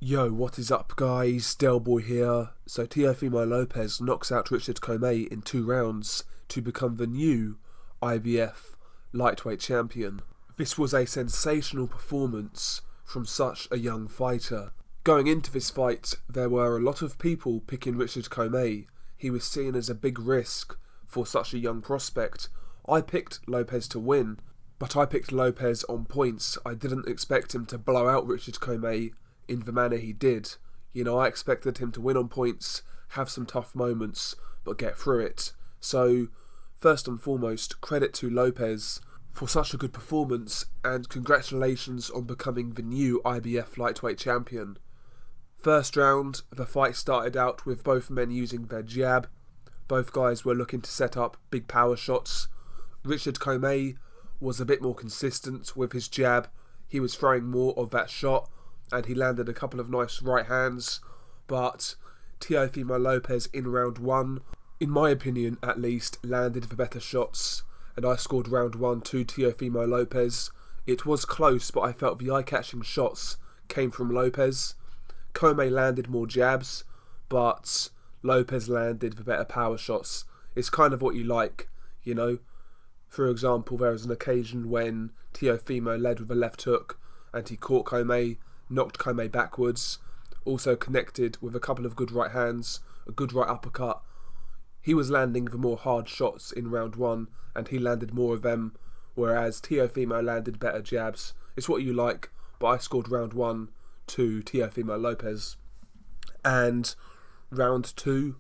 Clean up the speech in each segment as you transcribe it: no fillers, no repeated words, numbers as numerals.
Yo, what is up guys? Delboy here. So Teofimo Lopez knocks out Richard Commey in 2 rounds to become the new IBF lightweight champion. This was a sensational performance from such a young fighter. Going into this fight, there were a lot of people picking Richard Commey. He was seen as a big risk for such a young prospect. I picked Lopez to win, but I picked Lopez on points. I didn't expect him to blow out Richard Commey in the manner he did. I expected him to win on points, have some tough moments, but get through it. So, first and foremost, credit to Lopez for such a good performance, and congratulations on becoming the new IBF lightweight champion. First round, the fight started out with both men using their jab. Both guys were looking to set up big power shots. Richard Commey was a bit more consistent with his jab. He was throwing more of that shot, and he landed a couple of nice right hands, but Teofimo Lopez in round 1, in my opinion at least, landed the better shots, and I scored round 1 to Teofimo Lopez. It was close, but I felt the eye-catching shots came from Lopez. Commey landed more jabs, but Lopez landed the better power shots. It's kind of what you like, For example, there was an occasion when Teofimo led with a left hook, and he caught Commey, knocked Commey backwards, also connected with a couple of good right hands, a good right uppercut. He was landing the more hard shots in round 1, and he landed more of them, whereas Teofimo landed better jabs. It's what you like, but I scored round 1 to Teofimo Lopez. And round 2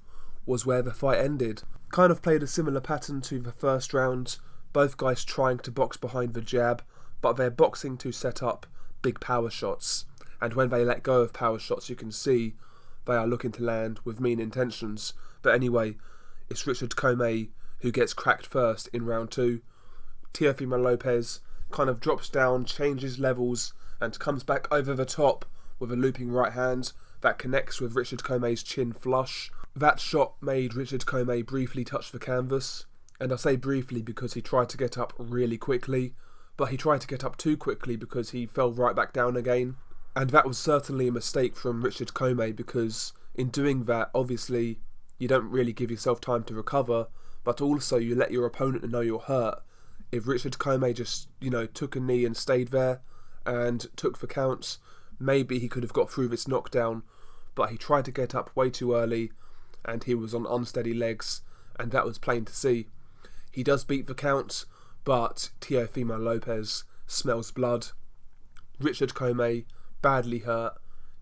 was where the fight ended. Kind of played a similar pattern to the first round, both guys trying to box behind the jab, but they're boxing to set up big power shots. And when they let go of power shots, you can see they are looking to land with mean intentions. But anyway, it's Richard Commey who gets cracked first in round 2. Teofimo Lopez kind of drops down, changes levels, and comes back over the top with a looping right hand that connects with Richard Commey's chin flush. That shot made Richard Commey briefly touch the canvas. And I say briefly because he tried to get up really quickly, but he tried to get up too quickly because he fell right back down again. And that was certainly a mistake from Richard Commey, because in doing that, obviously, you don't really give yourself time to recover, but also you let your opponent know you're hurt. If Richard Commey just, took a knee and stayed there and took the counts, maybe he could have got through this knockdown, but he tried to get up way too early, and he was on unsteady legs, and that was plain to see. He does beat the count, but Teofimo Lopez smells blood. Richard Commey badly hurt.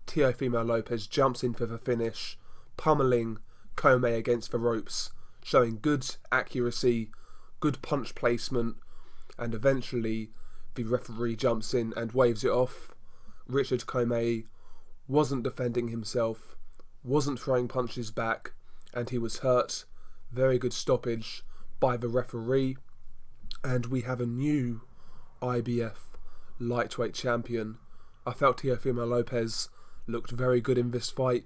Teofimo Lopez jumps in for the finish, pummeling Commey against the ropes, showing good accuracy, good punch placement, and eventually the referee jumps in and waves it off. Richard Commey wasn't defending himself, wasn't throwing punches back, and he was hurt. Very good stoppage by the referee, and we have a new IBF lightweight champion. I felt Teofimo Lopez looked very good in this fight.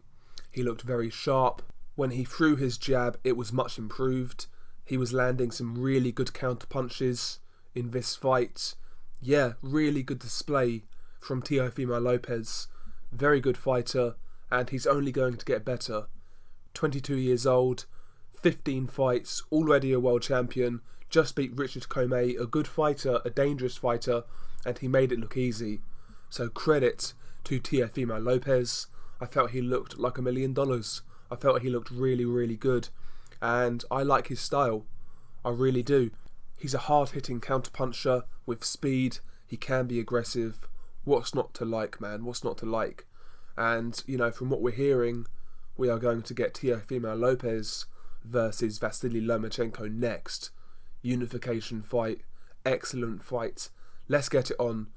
He looked very sharp. When he threw his jab, it was much improved. He was landing some really good counter punches in this fight. Yeah, really good display from Teofimo Lopez. Very good fighter, and he's only going to get better. 22 years old, 15 fights, already a world champion, just beat Richard Commey, a good fighter, a dangerous fighter, and he made it look easy. So credit to Teofimo Lopez. I felt he looked like $1 million. I felt he looked really, really good, and I like his style. I really do. He's a hard-hitting counterpuncher with speed. He can be aggressive. What's not to like, man? What's not to like? And, from what we're hearing, we are going to get Teofimo Lopez versus Vasily Lomachenko next. Unification fight. Excellent fight. Let's get it on.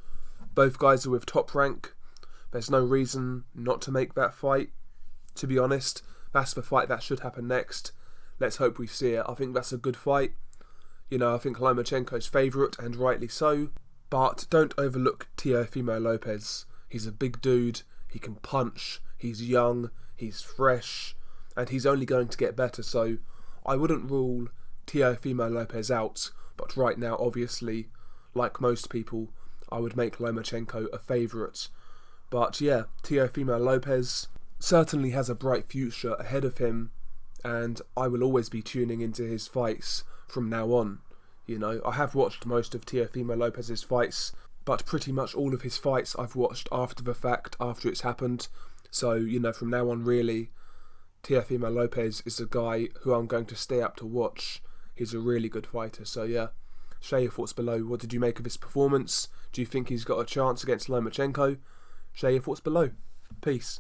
Both guys are with Top Rank. There's no reason not to make that fight. To be honest, that's the fight that should happen next. Let's hope we see it. I think that's a good fight. I think Lomachenko's favourite, and rightly so. But don't overlook Teofimo Lopez. He's a big dude. He can punch. He's young. He's fresh. And he's only going to get better. So I wouldn't rule Teofimo Lopez out. But right now, obviously, like most people, I would make Lomachenko a favourite. But yeah, Teofimo Lopez certainly has a bright future ahead of him, and I will always be tuning into his fights from now on. You know, I have watched most of Teofimo Lopez's fights, but pretty much all of his fights I've watched after the fact, after it's happened. So, you know, from now on, really, Teofimo Lopez is a guy who I'm going to stay up to watch. He's a really good fighter. So, yeah, share your thoughts below. What did you make of his performance? Do you think he's got a chance against Lomachenko? Share your thoughts below. Peace.